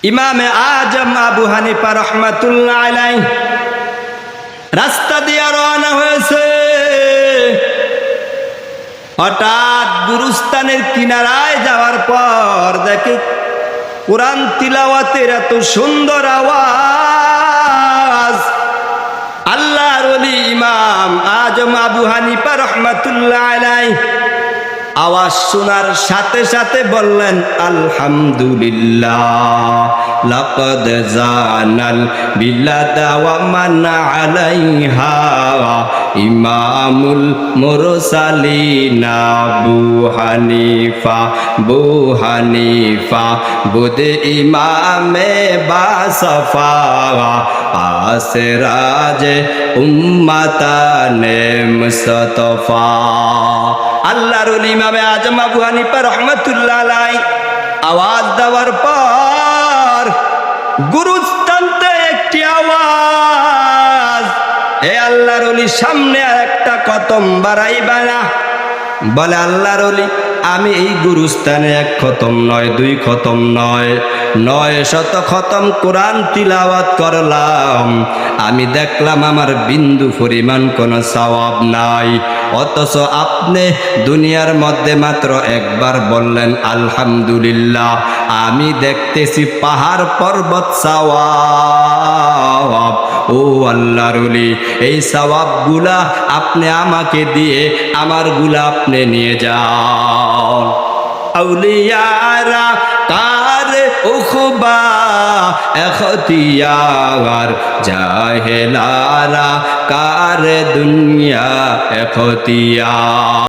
ইমামে আজম আবু হানিফা রহমাতুল্লাহ আলাইহি রাস্তা দিয়ে রওনা হয়েছে। হঠাৎ গুরুস্থানের কিনারায় যাওয়ার পর দেখে কোরআন তিলাওয়াতের এত সুন্দর আওয়াজ। আল্লাহর ওলি ইমাম আজম আবু হানিফা রহমাতুল্লাহ আলাইহি আওয়াজ শোনার সাথে সাথে বললেন, আলহামদুলিল্লাহ লাকাদ জানাল বিলাদা ওয়া মান আলাইহা ইমামুল মুরসালিন আবু হানিফা বুদে ইমামে বাসফা আসরাজে উম্মাতানে মুস্তাফা। আল্লাহর ওলি ইমামে আজম আবু হানিফা রহমাতুল্লাহ আলাইহি আওয়াজ দেওয়ার পর গুরুস্থানতে একটি আওয়াজ, হে আল্লাহর ওলি সামনে আর একটা খতম বাড়াইবা না? বলে আল্লাহর ওলি, আমি এই গুরুস্থানে এক খতম নয়, দুই খতম নয়, 900 খতম কোরআন তিলাওয়াত করলাম, আমি দেখলাম আমার বিন্দু পরিমাণ কোনো সওয়াব নাই। অথচ আপনি দুনিয়ার মধ্যে মাত্র একবার বললেন আলহামদুলিল্লাহ, আমি দেখতেছি পাহাড় পর্বত সওয়াব। ও আল্লাহর ওলি, এই সওয়াবগুলা আপনি আমাকে দিয়ে আমার গুলা আপনি নিয়ে যান। আউলিয়ারা কার উখবা এখতিয়ার, জাহেলারা কার দুনিয়া এখতিয়ার।